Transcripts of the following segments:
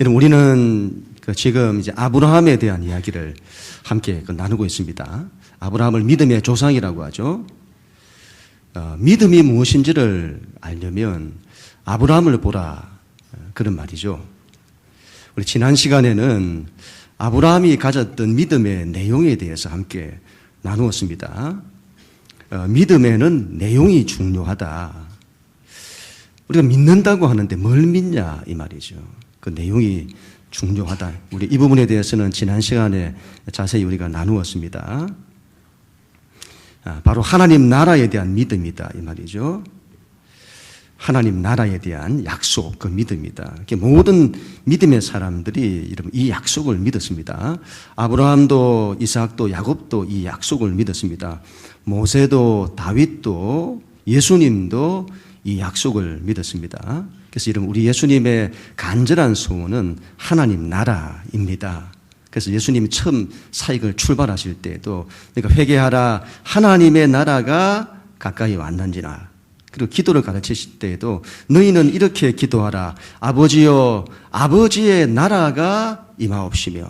여러분, 우리는 지금 이제 아브라함에 대한 이야기를 함께 나누고 있습니다. 아브라함을 믿음의 조상이라고 하죠. 믿음이 무엇인지를 알려면 아브라함을 보라, 그런 말이죠. 우리 지난 시간에는 아브라함이 가졌던 믿음의 내용에 대해서 함께 나누었습니다. 믿음에는 내용이 중요하다. 우리가 믿는다고 하는데 뭘 믿냐, 이 말이죠. 그 내용이 중요하다. 우리 이 부분에 대해서는 지난 시간에 자세히 우리가 나누었습니다. 바로 하나님 나라에 대한 믿음이다, 이 말이죠. 하나님 나라에 대한 약속, 그 믿음이다. 모든 믿음의 사람들이 이 약속을 믿었습니다. 아브라함도 이삭도 야곱도 이 약속을 믿었습니다. 모세도 다윗도 예수님도 이 약속을 믿었습니다. 그래서 여러분, 우리 예수님의 간절한 소원은 하나님 나라입니다. 그래서 예수님이 처음 사역을 출발하실 때에도 그러니까 회개하라, 하나님의 나라가 가까이 왔는지나, 그리고 기도를 가르치실 때에도 너희는 이렇게 기도하라. 아버지여, 아버지의 나라가 임하옵시며,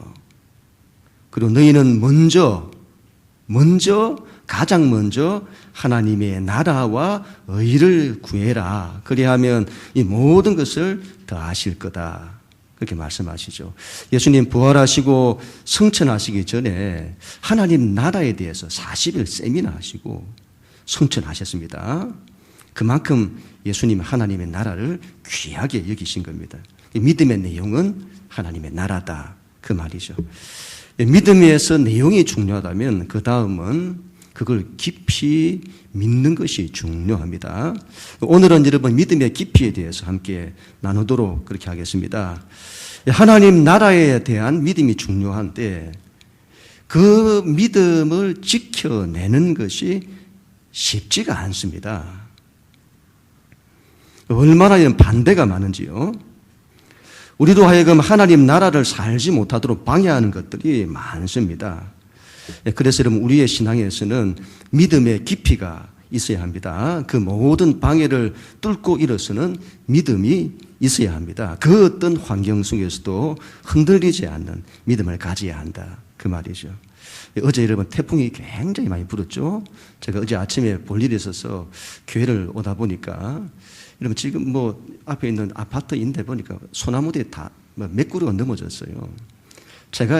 그리고 너희는 가장 먼저 하나님의 나라와 의를 구해라. 그리하면 이 모든 것을 더하실 거다. 그렇게 말씀하시죠. 예수님 부활하시고 성천하시기 전에 하나님 나라에 대해서 40일 세미나 하시고 성천하셨습니다. 그만큼 예수님 하나님의 나라를 귀하게 여기신 겁니다. 믿음의 내용은 하나님의 나라다, 그 말이죠. 믿음에서 내용이 중요하다면 그 다음은 그걸 깊이 믿는 것이 중요합니다. 오늘은 여러분 믿음의 깊이에 대해서 함께 나누도록 그렇게 하겠습니다. 하나님 나라에 대한 믿음이 중요한데 그 믿음을 지켜내는 것이 쉽지가 않습니다. 얼마나 이런 반대가 많은지요. 우리도 하여금 하나님 나라를 살지 못하도록 방해하는 것들이 많습니다. 그래서 여러분, 우리의 신앙에서는 믿음의 깊이가 있어야 합니다. 그 모든 방해를 뚫고 일어서는 믿음이 있어야 합니다. 그 어떤 환경 속에서도 흔들리지 않는 믿음을 가져야 한다, 그 말이죠. 어제 여러분 태풍이 굉장히 많이 불었죠. 제가 어제 아침에 볼 일이 있어서 교회를 오다 보니까 여러분 지금 앞에 있는 아파트인데 보니까 소나무들이 다 몇 그루가 넘어졌어요. 제가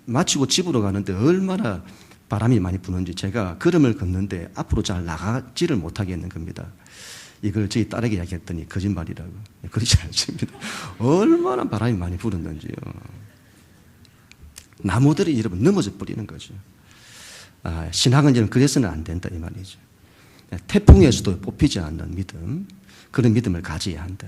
마치고 집으로 가는데 얼마나 바람이 많이 부는지 제가 걸음을 걷는데 앞으로 잘 나가지를 못하겠는 겁니다. 이걸 저희 딸에게 이야기했더니 거짓말이라고. 그렇지 않습니다. 얼마나 바람이 많이 불었는지요. 나무들이 여러분 넘어져 버리는 거죠. 신앙은 여러분 그래서는 안 된다, 이 말이죠. 태풍에서도 뽑히지 않는 믿음, 그런 믿음을 가져야 한다,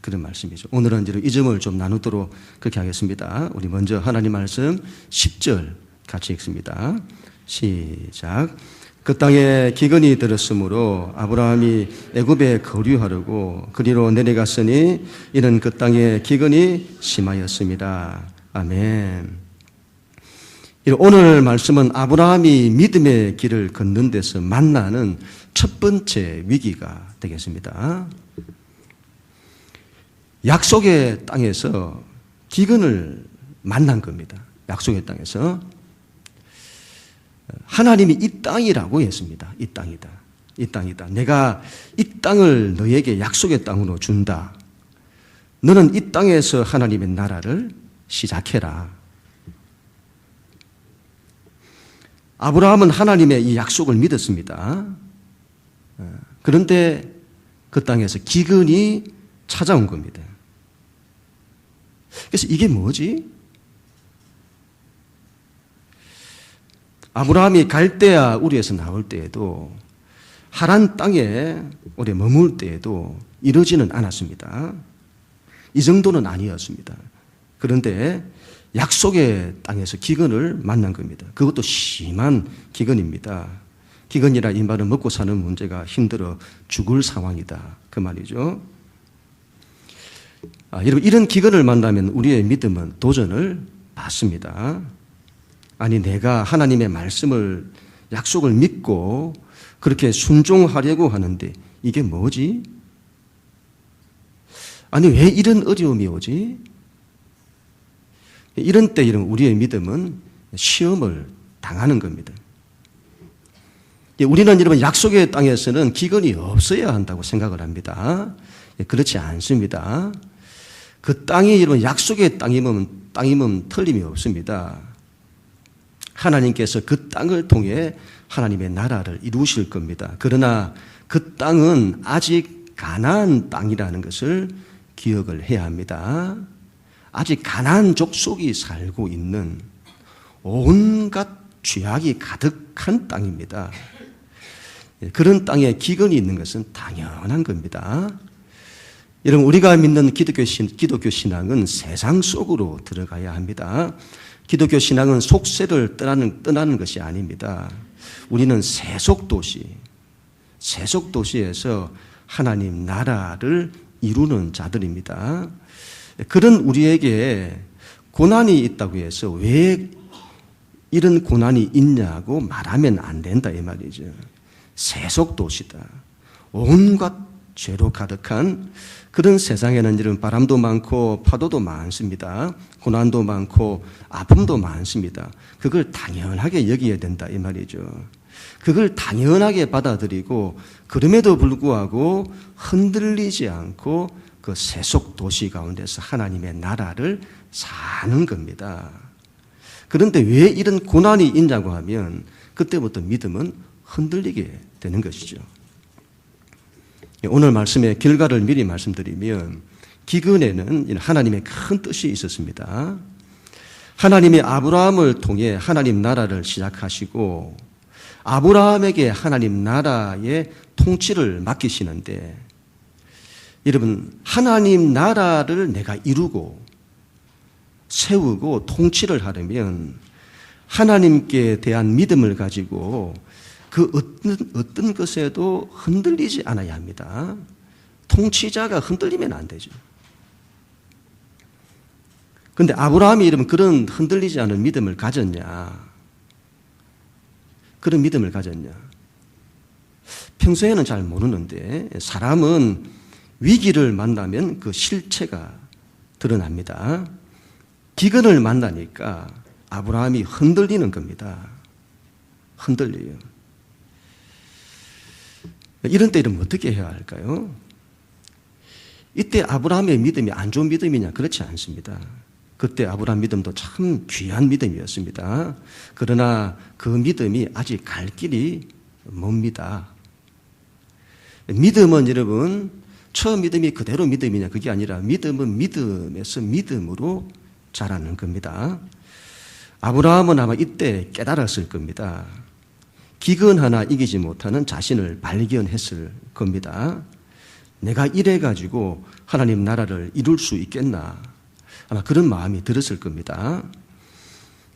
그런 말씀이죠. 오늘은 이 점을 좀 나누도록 그렇게 하겠습니다. 우리 먼저 하나님 말씀 10절 같이 읽습니다. 시작. 그 땅에 기근이 들었으므로 아브라함이 애굽에 거류하려고 그리로 내려갔으니 이는 그 땅에 기근이 심하였습니다. 아멘. 오늘 말씀은 아브라함이 믿음의 길을 걷는 데서 만나는 첫 번째 위기가 되겠습니다. 약속의 땅에서 기근을 만난 겁니다. 약속의 땅에서. 하나님이 이 땅이라고 했습니다. 이 땅이다. 이 땅이다. 내가 이 땅을 너에게 약속의 땅으로 준다. 너는 이 땅에서 하나님의 나라를 시작해라. 아브라함은 하나님의 이 약속을 믿었습니다. 그런데 그 땅에서 기근이 찾아온 겁니다. 그래서 이게 뭐지? 아브라함이 갈대아 우리에서 나올 때에도 하란 땅에 오래 머물 때에도 이러지는 않았습니다. 이 정도는 아니었습니다. 그런데 약속의 땅에서 기근을 만난 겁니다. 그것도 심한 기근입니다. 기근이라 이 말은 먹고 사는 문제가 힘들어 죽을 상황이다, 그 말이죠. 여러분, 이런 기근을 만나면 우리의 믿음은 도전을 받습니다. 아니, 내가 하나님의 말씀을, 약속을 믿고 그렇게 순종하려고 하는데 이게 뭐지? 아니, 왜 이런 어려움이 오지? 이런 때 우리의 믿음은 시험을 당하는 겁니다. 우리는 여러분 약속의 땅에서는 기근이 없어야 한다고 생각을 합니다. 그렇지 않습니다. 그 땅이 여러분 약속의 땅이면 틀림이 없습니다. 하나님께서 그 땅을 통해 하나님의 나라를 이루실 겁니다. 그러나 그 땅은 아직 가나안 땅이라는 것을 기억을 해야 합니다. 아직 가나안 족속이 살고 있는 온갖 죄악이 가득한 땅입니다. 그런 땅에 기근이 있는 것은 당연한 겁니다. 여러분, 우리가 믿는 기독교 신앙은 세상 속으로 들어가야 합니다. 기독교 신앙은 속세를 떠나는 것이 아닙니다. 우리는 세속도시에서 하나님 나라를 이루는 자들입니다. 그런 우리에게 고난이 있다고 해서 왜 이런 고난이 있냐고 말하면 안 된다 이 말이죠. 세속도시다. 온갖 죄로 가득한 그런 세상에는 이런 바람도 많고 파도도 많습니다. 고난도 많고 아픔도 많습니다. 그걸 당연하게 여겨야 된다 이 말이죠. 그걸 당연하게 받아들이고 그럼에도 불구하고 흔들리지 않고 그 세속도시 가운데서 하나님의 나라를 사는 겁니다. 그런데 왜 이런 고난이 있냐고 하면 그때부터 믿음은 흔들리게 되는 것이죠. 오늘 말씀의 결과를 미리 말씀드리면 기근에는 하나님의 큰 뜻이 있었습니다. 하나님이 아브라함을 통해 하나님 나라를 시작하시고 아브라함에게 하나님 나라의 통치를 맡기시는데 여러분 하나님 나라를 내가 이루고 세우고 통치를 하려면 하나님께 대한 믿음을 가지고 그 어떤 것에도 흔들리지 않아야 합니다. 통치자가 흔들리면 안 되죠. 그런데 아브라함이 이러면 그런 흔들리지 않은 믿음을 가졌냐? 그런 믿음을 가졌냐? 평소에는 잘 모르는데 사람은 위기를 만나면 그 실체가 드러납니다. 기근을 만나니까 아브라함이 흔들리는 겁니다. 흔들려요. 이런 때 이러면 어떻게 해야 할까요? 이때 아브라함의 믿음이 안 좋은 믿음이냐? 그렇지 않습니다. 그때 아브라함 믿음도 참 귀한 믿음이었습니다. 그러나 그 믿음이 아직 갈 길이 멉니다. 믿음은 여러분 처음 믿음이 그대로 믿음이냐? 그게 아니라 믿음은 믿음에서 믿음으로 자라는 겁니다. 아브라함은 아마 이때 깨달았을 겁니다. 기근 하나 이기지 못하는 자신을 발견했을 겁니다. 내가 이래가지고 하나님 나라를 이룰 수 있겠나? 아마 그런 마음이 들었을 겁니다.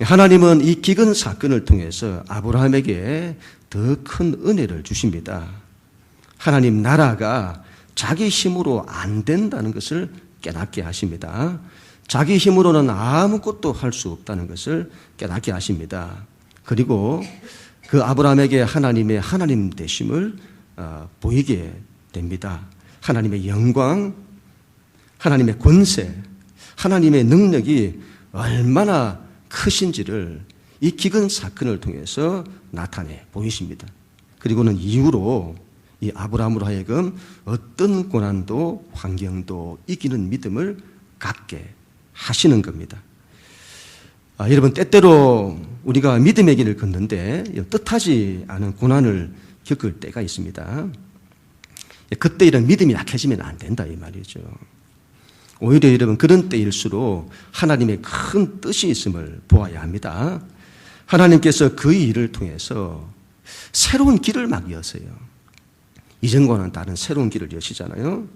하나님은 이 기근 사건을 통해서 아브라함에게 더 큰 은혜를 주십니다. 하나님 나라가 자기 힘으로 안 된다는 것을 깨닫게 하십니다. 자기 힘으로는 아무것도 할 수 없다는 것을 깨닫게 하십니다. 그리고 그 아브라함에게 하나님의 하나님 되심을 보이게 됩니다. 하나님의 영광, 하나님의 권세, 하나님의 능력이 얼마나 크신지를 이 기근 사건을 통해서 나타내 보이십니다. 그리고는 이후로 이 아브라함으로 하여금 어떤 고난도 환경도 이기는 믿음을 갖게 하시는 겁니다. 여러분 때때로 우리가 믿음의 길을 걷는데 뜻하지 않은 고난을 겪을 때가 있습니다. 그때 이런 믿음이 약해지면 안 된다 이 말이죠. 오히려 여러분 그런 때일수록 하나님의 큰 뜻이 있음을 보아야 합니다. 하나님께서 그 일을 통해서 새로운 길을 막 여세요. 이전과는 다른 새로운 길을 여시잖아요.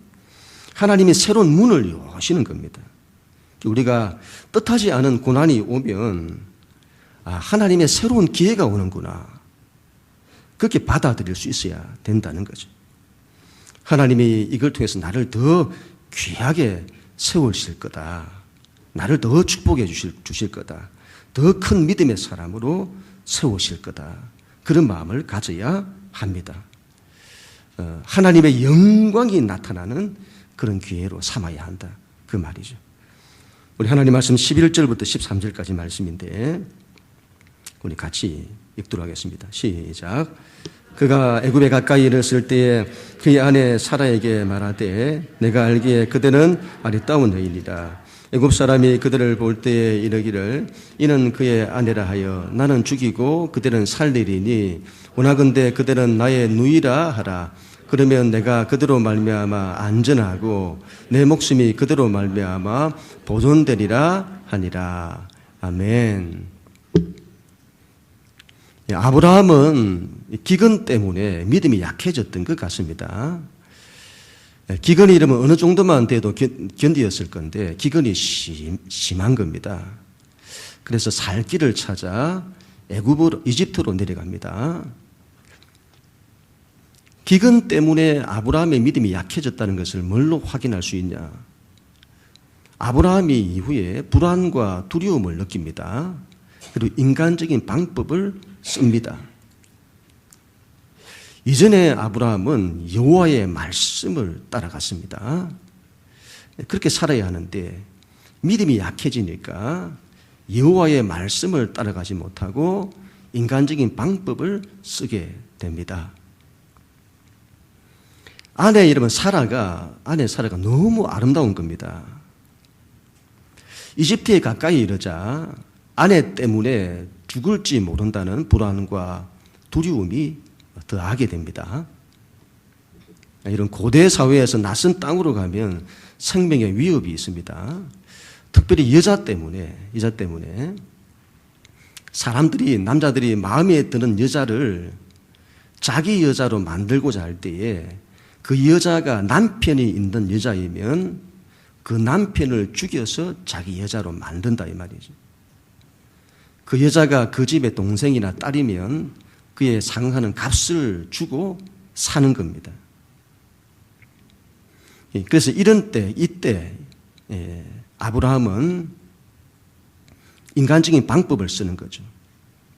하나님이 새로운 문을 여시는 겁니다. 우리가 뜻하지 않은 고난이 오면 하나님의 새로운 기회가 오는구나. 그렇게 받아들일 수 있어야 된다는 거죠. 하나님이 이걸 통해서 나를 더 귀하게 세우실 거다. 나를 더 축복해 주실 거다. 더 큰 믿음의 사람으로 세우실 거다. 그런 마음을 가져야 합니다. 하나님의 영광이 나타나는 그런 기회로 삼아야 한다. 그 말이죠. 우리 하나님 말씀 11절부터 13절까지 말씀인데 우리 같이 읽도록 하겠습니다. 시작. 그가 애굽에 가까이 이르렀을 때에 그의 아내 사라에게 말하되 내가 알기에 그대는 아리따운 여인이라. 애굽 사람이 그들을 볼 때에 이르기를 이는 그의 아내라 하여 나는 죽이고 그들은 살리리니 원하건대 그들은 나의 누이라 하라. 그러면 내가 그대로 말미암아 안전하고 내 목숨이 그대로 말미암아 보존되리라 하니라. 아멘. 아브라함은 기근 때문에 믿음이 약해졌던 것 같습니다. 기근이 이러면 어느 정도만 돼도 견디었을 건데 기근이 심한 겁니다. 그래서 살 길을 찾아 이집트로 내려갑니다. 기근 때문에 아브라함의 믿음이 약해졌다는 것을 뭘로 확인할 수 있냐? 아브라함이 이후에 불안과 두려움을 느낍니다. 그리고 인간적인 방법을 씁니다. 이전에 아브라함은 여호와의 말씀을 따라갔습니다. 그렇게 살아야 하는데 믿음이 약해지니까 여호와의 말씀을 따라가지 못하고 인간적인 방법을 쓰게 됩니다. 아내 사라가 너무 아름다운 겁니다. 이집트에 가까이 이르자 아내 때문에 죽을지 모른다는 불안과 두려움이 더하게 됩니다. 이런 고대 사회에서 낯선 땅으로 가면 생명의 위협이 있습니다. 특별히 여자 때문에 사람들이, 남자들이 마음에 드는 여자를 자기 여자로 만들고자 할 때에 그 여자가 남편이 있는 여자이면 그 남편을 죽여서 자기 여자로 만든다 이 말이죠. 그 여자가 그 집의 동생이나 딸이면 그에 상하는 값을 주고 사는 겁니다. 그래서 이때 아브라함은 인간적인 방법을 쓰는 거죠.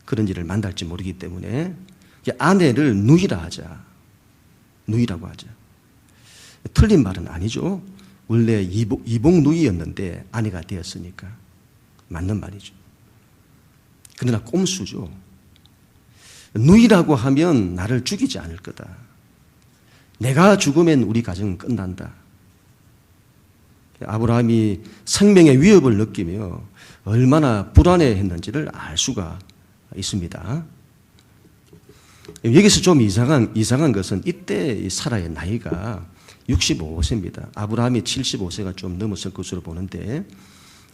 그런 일을 만날지 모르기 때문에 아내를 누이라고 하자. 틀린 말은 아니죠. 원래 이복 누이였는데 아내가 되었으니까 맞는 말이죠. 그러나 꼼수죠. 누이라고 하면 나를 죽이지 않을 거다. 내가 죽으면 우리 가정은 끝난다. 아브라함이 생명의 위협을 느끼며 얼마나 불안해했는지를 알 수가 있습니다. 여기서 좀 이상한 것은 이때 사라의 나이가 65세입니다. 아브라함이 75세가 좀 넘었을 것으로 보는데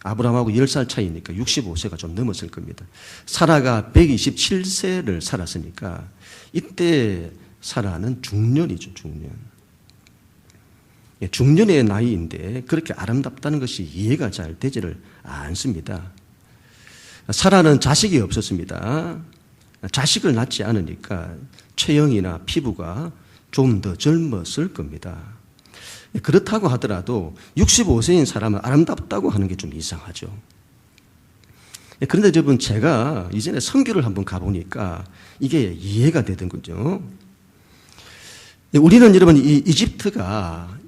아브라함하고 10살 차이니까 65세가 좀 넘었을 겁니다. 사라가 127세를 살았으니까 이때 사라는 중년이죠, 중년. 중년의 나이인데 그렇게 아름답다는 것이 이해가 잘 되지를 않습니다. 사라는 자식이 없었습니다. 자식을 낳지 않으니까 체형이나 피부가 좀 더 젊었을 겁니다. 그렇다고 하더라도 65세인 사람은 아름답다고 하는 게 좀 이상하죠. 그런데 여러분, 제가 이전에 선교를 한번 가보니까 이게 이해가 되던 거죠. 우리는 여러분, 이 이집트가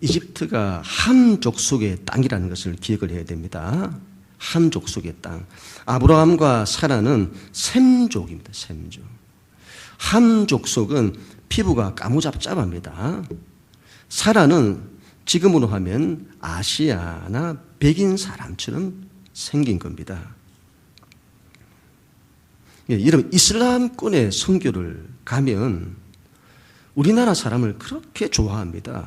함 족속의 땅이라는 것을 기억을 해야 됩니다. 함 족속의 땅. 아브라함과 사라는 셈족입니다. 셈족. 함 족속은 피부가 까무잡잡합니다. 사라는 지금으로 하면 아시아나 백인 사람처럼 생긴 겁니다. 여러분, 이슬람권의 선교를 가면 우리나라 사람을 그렇게 좋아합니다.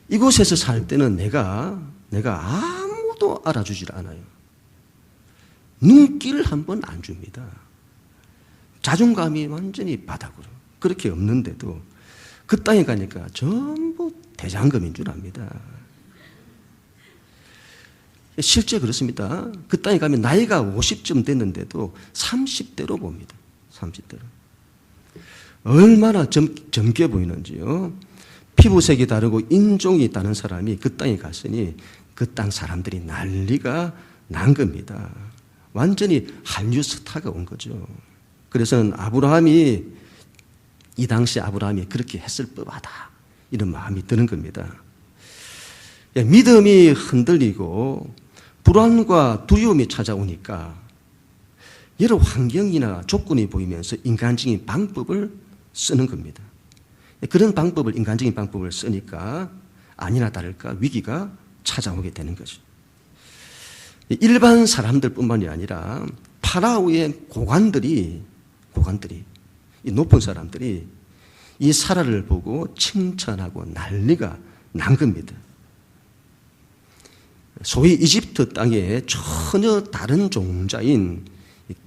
이곳에서 살 때는 내가 아무도 알아주질 않아요. 눈길 한 번 안 줍니다. 자존감이 완전히 바닥으로. 그렇게 없는데도 그 땅에 가니까 전부 대장금인 줄 압니다. 실제 그렇습니다. 그 땅에 가면 나이가 50쯤 됐는데도 30대로 봅니다. 30대로. 얼마나 젊게 보이는지요. 피부색이 다르고 인종이 다른 사람이 그 땅에 갔으니 그 땅 사람들이 난리가 난 겁니다. 완전히 한류 스타가 온 거죠. 그래서는 이 당시 아브라함이 그렇게 했을 법하다, 이런 마음이 드는 겁니다. 믿음이 흔들리고 불안과 두려움이 찾아오니까 여러 환경이나 조건이 보이면서 인간적인 방법을 쓰는 겁니다. 그런 방법을, 인간적인 방법을 쓰니까 아니나 다를까 위기가 찾아오게 되는 거죠. 일반 사람들뿐만이 아니라 파라오의 고관들이 이 높은 사람들이 이 사라를 보고 칭찬하고 난리가 난 겁니다. 소위 이집트 땅에 전혀 다른 종자인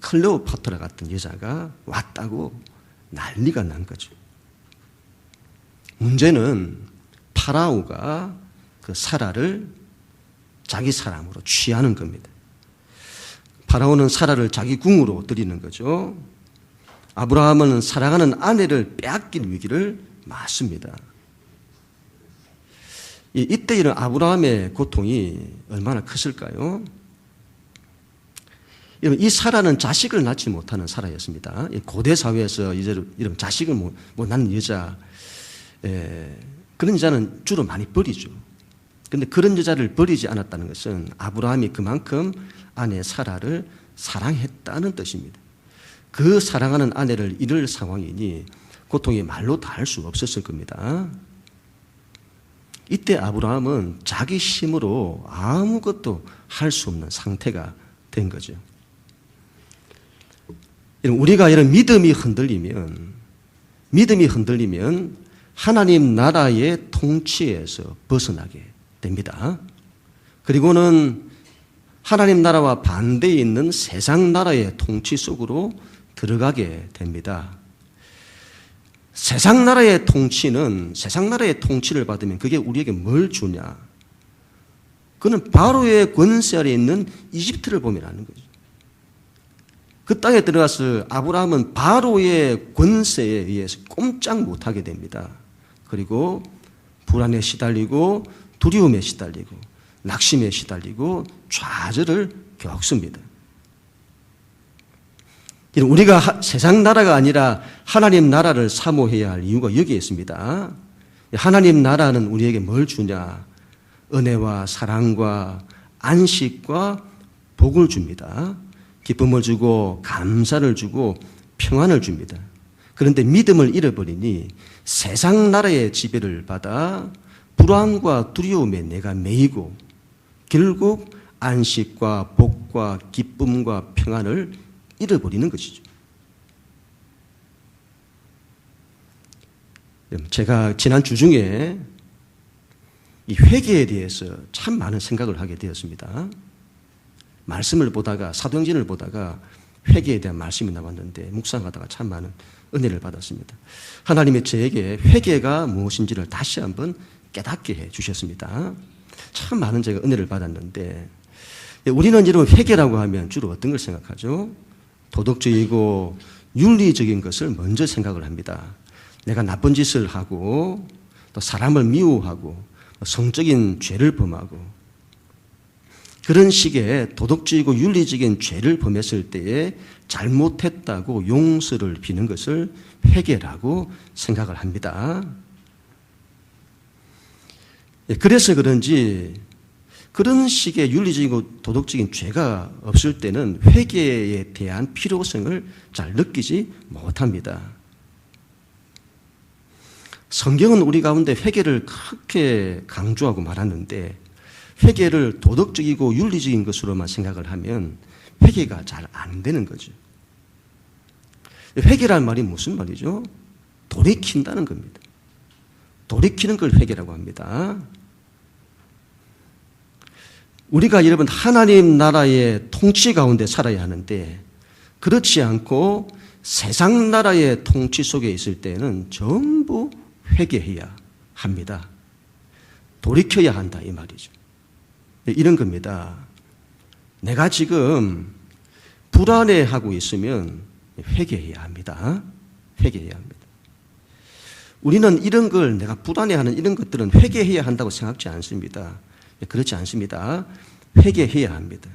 클레오파트라 같은 여자가 왔다고 난리가 난 거죠. 문제는 파라오가 그 사라를 자기 사람으로 취하는 겁니다. 파라오는 사라를 자기 궁으로 들이는 거죠. 아브라함은 사랑하는 아내를 빼앗길 위기를 맞습니다. 이때 이런 아브라함의 고통이 얼마나 컸을까요? 이 사라는 자식을 낳지 못하는 사라였습니다. 고대 사회에서 이런 자식을 못 낳는 여자, 그런 여자는 주로 많이 버리죠. 그런데 그런 여자를 버리지 않았다는 것은 아브라함이 그만큼 아내 사라를 사랑했다는 뜻입니다. 그 사랑하는 아내를 잃을 상황이니 고통이 말로 다 할 수 없었을 겁니다. 이때 아브라함은 자기 힘으로 아무것도 할 수 없는 상태가 된 거죠. 우리가 이런 믿음이 흔들리면 하나님 나라의 통치에서 벗어나게 됩니다. 그리고는 하나님 나라와 반대에 있는 세상 나라의 통치 속으로 들어가게 됩니다. 세상 나라의 통치를 받으면 그게 우리에게 뭘 주냐? 그는 바로의 권세 아래 있는 이집트를 보면 아는 거죠. 그 땅에 들어가서 아브라함은 바로의 권세에 의해서 꼼짝 못하게 됩니다. 그리고 불안에 시달리고 두려움에 시달리고 낙심에 시달리고 좌절을 겪습니다. 우리가 세상 나라가 아니라 하나님 나라를 사모해야 할 이유가 여기에 있습니다. 하나님 나라는 우리에게 뭘 주냐? 은혜와 사랑과 안식과 복을 줍니다. 기쁨을 주고 감사를 주고 평안을 줍니다. 그런데 믿음을 잃어버리니 세상 나라의 지배를 받아 불안과 두려움에 내가 매이고 결국 안식과 복과 기쁨과 평안을 잃어버리는 것이죠. 제가 지난 주 중에 이 회개에 대해서 참 많은 생각을 하게 되었습니다. 말씀을 보다가, 사도행전을 보다가 회개에 대한 말씀이 나왔는데 묵상하다가 참 많은 은혜를 받았습니다. 하나님이 저에게 회개가 무엇인지를 다시 한번 깨닫게 해 주셨습니다. 참 많은 제가 은혜를 받았는데 우리는 여러분 회개라고 하면 주로 어떤 걸 생각하죠? 도덕적이고 윤리적인 것을 먼저 생각을 합니다. 내가 나쁜 짓을 하고 또 사람을 미워하고 성적인 죄를 범하고 그런 식의 도덕적이고 윤리적인 죄를 범했을 때에 잘못했다고 용서를 비는 것을 회개라고 생각을 합니다. 그래서 그런지 그런 식의 윤리적이고 도덕적인 죄가 없을 때는 회개에 대한 필요성을 잘 느끼지 못합니다. 성경은 우리 가운데 회개를 그렇게 강조하고 말하는데 회개를 도덕적이고 윤리적인 것으로만 생각을 하면 회개가 잘 안 되는 거죠. 회개란 말이 무슨 말이죠? 돌이킨다는 겁니다. 돌이키는 걸 회개라고 합니다. 우리가 여러분 하나님 나라의 통치 가운데 살아야 하는데 그렇지 않고 세상 나라의 통치 속에 있을 때는 전부 회개해야 합니다. 돌이켜야 한다 이 말이죠. 이런 겁니다. 내가 지금 불안해하고 있으면 회개해야 합니다. 회개해야 합니다. 우리는 이런 걸 내가 불안해하는 이런 것들은 회개해야 한다고 생각지 않습니다. 그렇지 않습니다. 회개해야 합니다.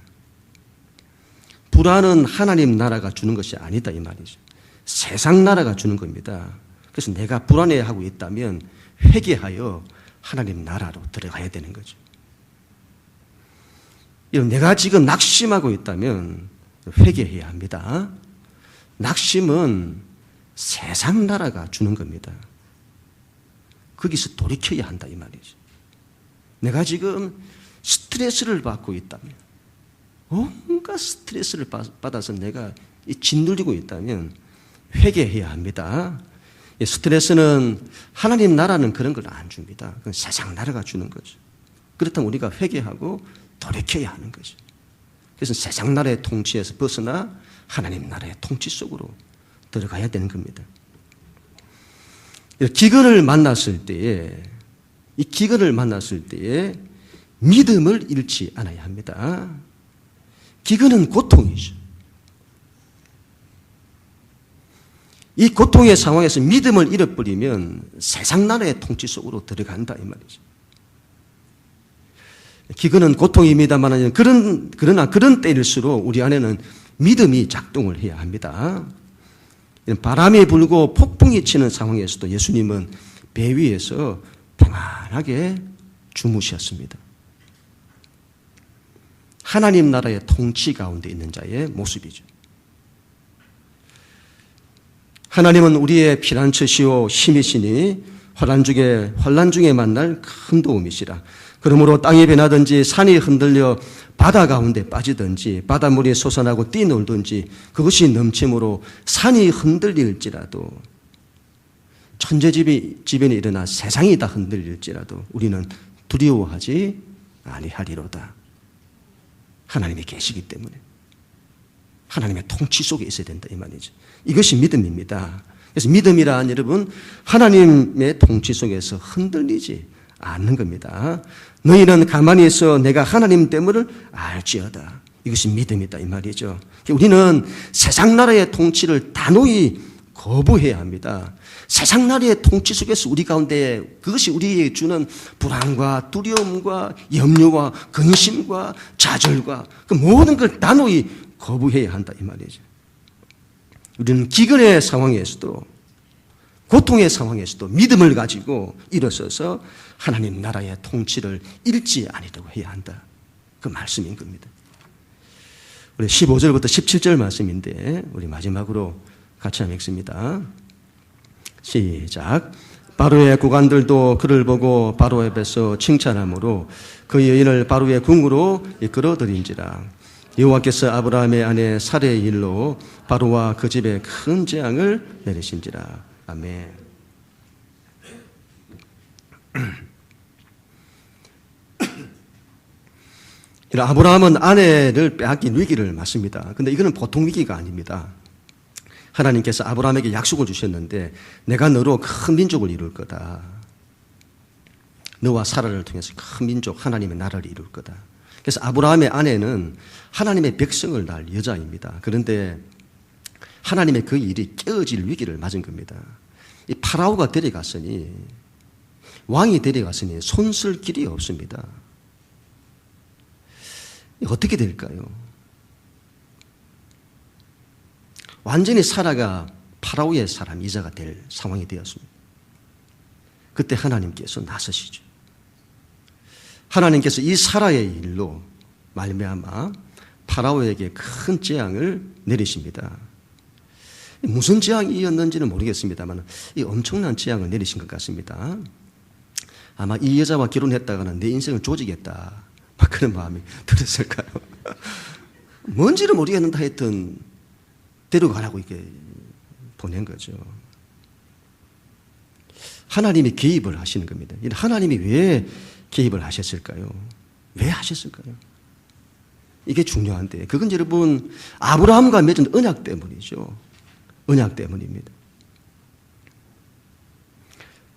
불안은 하나님 나라가 주는 것이 아니다 이 말이죠. 세상 나라가 주는 겁니다. 그래서 내가 불안해하고 있다면 회개하여 하나님 나라로 들어가야 되는 거죠. 내가 지금 낙심하고 있다면 회개해야 합니다. 낙심은 세상 나라가 주는 겁니다. 거기서 돌이켜야 한다 이 말이죠. 내가 지금 스트레스를 받고 있다면, 온갖 스트레스를 받아서 내가 짓눌리고 있다면 회개해야 합니다. 스트레스는 하나님 나라는 그런 걸 안 줍니다. 그건 세상 나라가 주는 거죠. 그렇다면 우리가 회개하고 돌이켜야 하는 거죠. 그래서 세상 나라의 통치에서 벗어나 하나님 나라의 통치 속으로 들어가야 되는 겁니다. 기근을 만났을 때에, 이 기근을 만났을 때에 믿음을 잃지 않아야 합니다. 기근은 고통이죠. 이 고통의 상황에서 믿음을 잃어버리면 세상 나라의 통치 속으로 들어간다 이 말이죠. 기근은 고통입니다만 그러나 그런 때일수록 우리 안에는 믿음이 작동을 해야 합니다. 바람이 불고 폭풍이 치는 상황에서도 예수님은 배 위에서 평안하게 주무셨습니다. 하나님 나라의 통치 가운데 있는 자의 모습이죠. 하나님은 우리의 피난처시오 힘이시니 환난 중에 만날 큰 도움이시라. 그러므로 땅이 변하든지 산이 흔들려 바다 가운데 빠지든지 바닷물이 솟아나고 뛰놀든지 그것이 넘침으로 산이 흔들릴지라도 천재지변이 일어나 세상이 다 흔들릴지라도 우리는 두려워하지 아니하리로다. 하나님이 계시기 때문에 하나님의 통치 속에 있어야 된다 이 말이죠. 이것이 믿음입니다. 그래서 믿음이란 여러분 하나님의 통치 속에서 흔들리지 않는 겁니다. 너희는 가만히 있어 내가 하나님 때문을 알지어다. 이것이 믿음이다 이 말이죠. 우리는 세상 나라의 통치를 단호히 거부해야 합니다. 세상 나라의 통치 속에서 우리 가운데 그것이 우리에게 주는 불안과 두려움과 염려와 근심과 좌절과 그 모든 걸 단호히 거부해야 한다 이 말이죠. 우리는 기근의 상황에서도 고통의 상황에서도 믿음을 가지고 일어서서 하나님 나라의 통치를 잃지 아니라고 해야 한다. 그 말씀인 겁니다. 우리 15절부터 17절 말씀인데 우리 마지막으로 같이 한번 읽습니다. 시작. 바로의 구관들도 그를 보고 바로 앞에서 칭찬하므로 그 여인을 바로의 궁으로 이끌어들인지라. 여호와께서 아브라함의 아내 사레의 일로 바로와 그 집에 큰 재앙을 내리신지라. 아멘. 아브라함은 아내를 빼앗긴 위기를 맞습니다. 그런데 이거는 보통 위기가 아닙니다. 하나님께서 아브라함에게 약속을 주셨는데 내가 너로 큰 민족을 이룰 거다. 너와 사라를 통해서 큰 민족 하나님의 나라를 이룰 거다. 그래서 아브라함의 아내는 하나님의 백성을 낳을 여자입니다. 그런데 하나님의 그 일이 깨어질 위기를 맞은 겁니다. 이 파라오가 데려갔으니 왕이 데려갔으니 손쓸 길이 없습니다. 어떻게 될까요? 완전히 사라가 파라오의 사람 이자가 될 상황이 되었습니다. 그때 하나님께서 나서시죠. 하나님께서 이 사라의 일로 말미암아 파라오에게 큰 재앙을 내리십니다. 무슨 재앙이었는지는 모르겠습니다만 이 엄청난 재앙을 내리신 것 같습니다. 아마 이 여자와 결혼했다가는 내 인생을 조지겠다 막 그런 마음이 들었을까요? 뭔지를 모르겠는데 하여튼 데려가라고 이렇게 보낸 거죠. 하나님이 개입을 하시는 겁니다. 하나님이 왜 개입을 하셨을까요? 왜 하셨을까요? 이게 중요한데 그건 여러분 아브라함과 맺은 언약 때문이죠. 언약 때문입니다.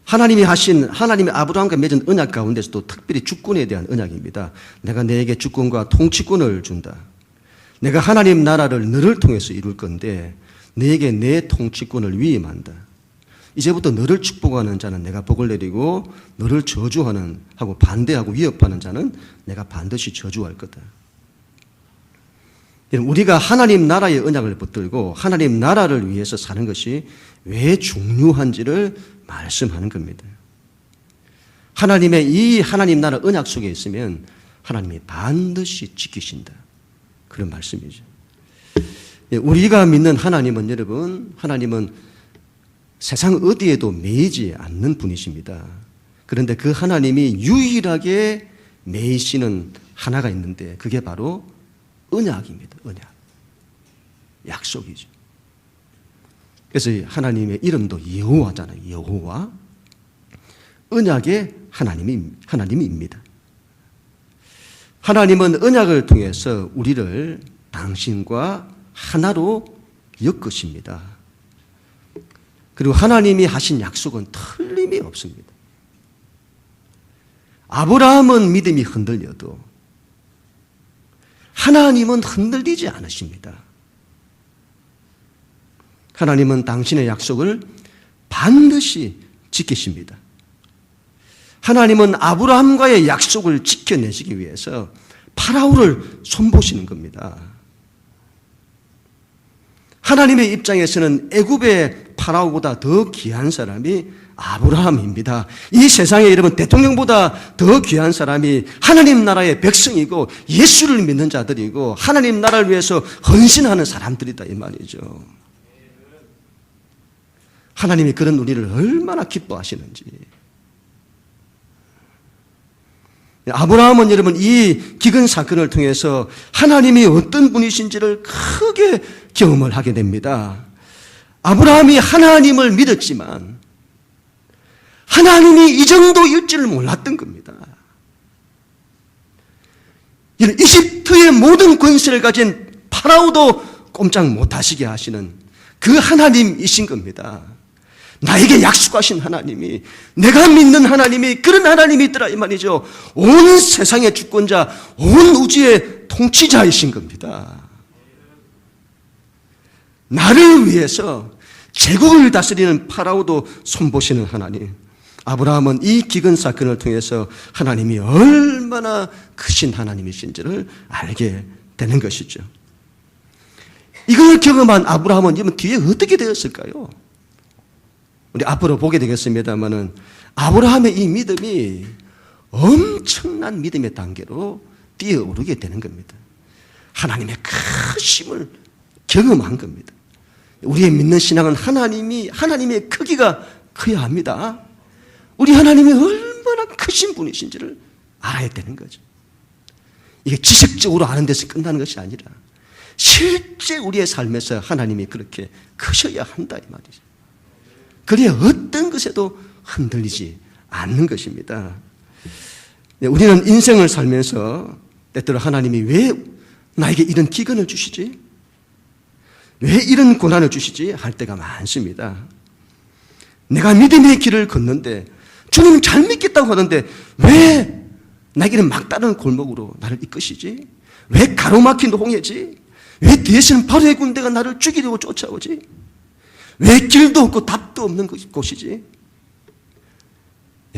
하나님이 아브라함과 맺은 언약 가운데서도 특별히 주권에 대한 언약입니다. 내가 너에게 주권과 통치권을 준다. 내가 하나님 나라를 너를 통해서 이룰 건데 너에게 내 통치권을 위임한다. 이제부터 너를 축복하는 자는 내가 복을 내리고 너를 저주하는 하고 반대하고 위협하는 자는 내가 반드시 저주할 거다. 우리가 하나님 나라의 언약을 붙들고 하나님 나라를 위해서 사는 것이 왜 중요한지를 말씀하는 겁니다. 이 하나님 나라 언약 속에 있으면 하나님이 반드시 지키신다. 그런 말씀이죠. 우리가 믿는 하나님은 여러분, 하나님은 세상 어디에도 매이지 않는 분이십니다. 그런데 그 하나님이 유일하게 매이시는 하나가 있는데 그게 바로 언약입니다. 언약. 약속이죠. 그래서 하나님의 이름도 여호와잖아요. 여호와. 언약의 하나님입니다. 하나님은 언약을 통해서 우리를 당신과 하나로 엮으십니다. 그리고 하나님이 하신 약속은 틀림이 없습니다. 아브라함은 믿음이 흔들려도 하나님은 흔들리지 않으십니다. 하나님은 당신의 약속을 반드시 지키십니다. 하나님은 아브라함과의 약속을 지켜내시기 위해서 파라오를 손보시는 겁니다. 하나님의 입장에서는 애굽의 파라오보다 더 귀한 사람이 아브라함입니다. 이 세상에 여러분 대통령보다 더 귀한 사람이 하나님 나라의 백성이고 예수를 믿는 자들이고 하나님 나라를 위해서 헌신하는 사람들이다 이 말이죠. 하나님이 그런 우리를 얼마나 기뻐하시는지. 아브라함은 여러분 이 기근 사건을 통해서 하나님이 어떤 분이신지를 크게 경험을 하게 됩니다. 아브라함이 하나님을 믿었지만 하나님이 이 정도일 줄 몰랐던 겁니다. 이집트의 모든 권세를 가진 파라오도 꼼짝 못하시게 하시는 그 하나님이신 겁니다. 나에게 약속하신 하나님이, 내가 믿는 하나님이 그런 하나님이 있더라 이 말이죠. 온 세상의 주권자, 온 우주의 통치자이신 겁니다. 나를 위해서 제국을 다스리는 파라오도 손보시는 하나님. 아브라함은 이 기근 사건을 통해서 하나님이 얼마나 크신 하나님이신지를 알게 되는 것이죠. 이걸 경험한 아브라함은 뒤에 어떻게 되었을까요? 우리 앞으로 보게 되겠습니다만은 아브라함의 이 믿음이 엄청난 믿음의 단계로 뛰어오르게 되는 겁니다. 하나님의 크심을 경험한 겁니다. 우리의 믿는 신앙은 하나님의 크기가 커야 합니다. 우리 하나님이 얼마나 크신 분이신지를 알아야 되는 거죠. 이게 지식적으로 아는 데서 끝나는 것이 아니라 실제 우리의 삶에서 하나님이 그렇게 크셔야 한다 이 말이죠. 그래야 어떤 것에도 흔들리지 않는 것입니다. 우리는 인생을 살면서 때때로 하나님이 왜 나에게 이런 기근을 주시지? 왜 이런 고난을 주시지? 할 때가 많습니다. 내가 믿음의 길을 걷는데 주님 잘 믿겠다고 하는데 왜 나에게는 막다른 골목으로 나를 이끄시지? 왜 가로막힌 홍해지? 왜 뒤에서는 바로의 군대가 나를 죽이려고 쫓아오지? 왜 길도 없고 답도 없는 곳이지?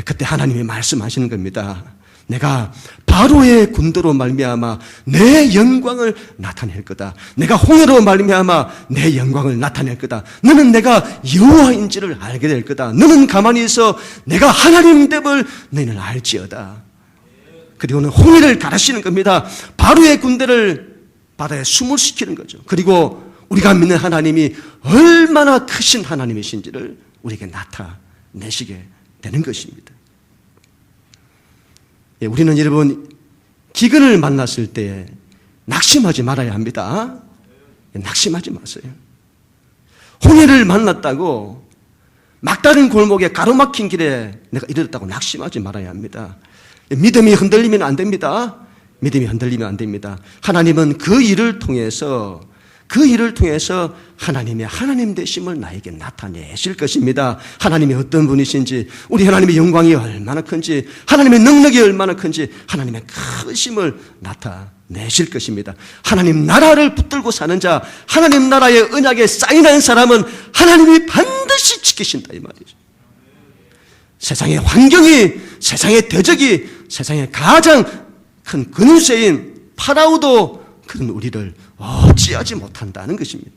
그때 하나님이 말씀하시는 겁니다. 내가 바로의 군대로 말미암아 내 영광을 나타낼 거다. 내가 홍해로 말미암아 내 영광을 나타낼 거다. 너는 내가 여호와인지를 알게 될 거다. 너는 가만히 있어 내가 하나님됨을 너희는 알지어다. 그리고는 홍해를 가르치는 겁니다. 바로의 군대를 바다에 숨을 시키는 거죠. 그리고 우리가 믿는 하나님이 얼마나 크신 하나님이신지를 우리에게 나타내시게 되는 것입니다. 우리는 여러분 기근을 만났을 때 낙심하지 말아야 합니다. 낙심하지 마세요. 홍해를 만났다고 막다른 골목에 가로막힌 길에 내가 이르렀다고 낙심하지 말아야 합니다. 믿음이 흔들리면 안 됩니다. 믿음이 흔들리면 안 됩니다. 하나님은 그 일을 통해서 하나님의 하나님 되심을 나에게 나타내실 것입니다. 하나님이 어떤 분이신지, 우리 하나님의 영광이 얼마나 큰지, 하나님의 능력이 얼마나 큰지, 하나님의 크심을 나타내실 것입니다. 하나님 나라를 붙들고 사는 자, 하나님 나라의 언약에 사인한 사람은 하나님이 반드시 지키신다 이 말이죠. 세상의 환경이, 세상의 대적이, 세상의 가장 큰 근세인 파라오도 그런 우리를 어찌하지 못한다는 것입니다.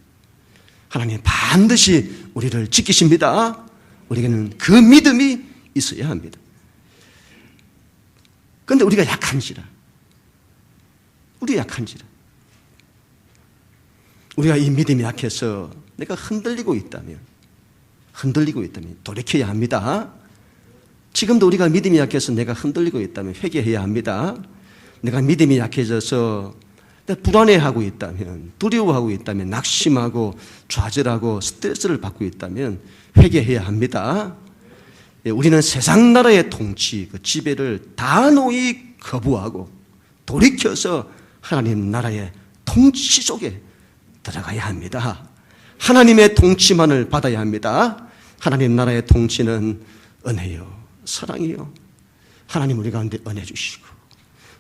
하나님 반드시 우리를 지키십니다. 우리에게는 그 믿음이 있어야 합니다. 그런데 우리가 약합니다. 우리 약한지라. 우리가 이 믿음이 약해서 내가 흔들리고 있다면 돌이켜야 합니다. 지금도 우리가 믿음이 약해서 내가 흔들리고 있다면 회개해야 합니다. 내가 믿음이 약해져서 불안해하고 있다면, 두려워하고 있다면, 낙심하고 좌절하고 스트레스를 받고 있다면 회개해야 합니다. 우리는 세상 나라의 통치, 그 지배를 단호히 거부하고 돌이켜서 하나님 나라의 통치 속에 들어가야 합니다. 하나님의 통치만을 받아야 합니다. 하나님 나라의 통치는 은혜요, 사랑이요. 하나님 우리 가운데 은혜 주시고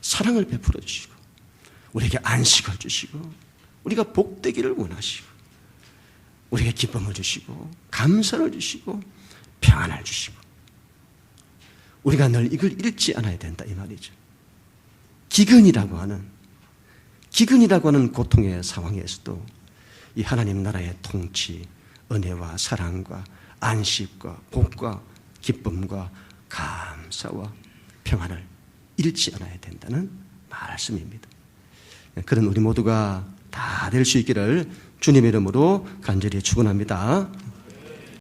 사랑을 베풀어 주시고 우리에게 안식을 주시고 우리가 복되기를 원하시고 우리에게 기쁨을 주시고 감사를 주시고 평안을 주시고 우리가 늘 이걸 잃지 않아야 된다 이 말이죠. 기근이라고 하는 고통의 상황에서도 이 하나님 나라의 통치, 은혜와 사랑과 안식과 복과 기쁨과 감사와 평안을 잃지 않아야 된다는 말씀입니다. 그런 우리 모두가 다 될 수 있기를 주님의 이름으로 간절히 축원합니다.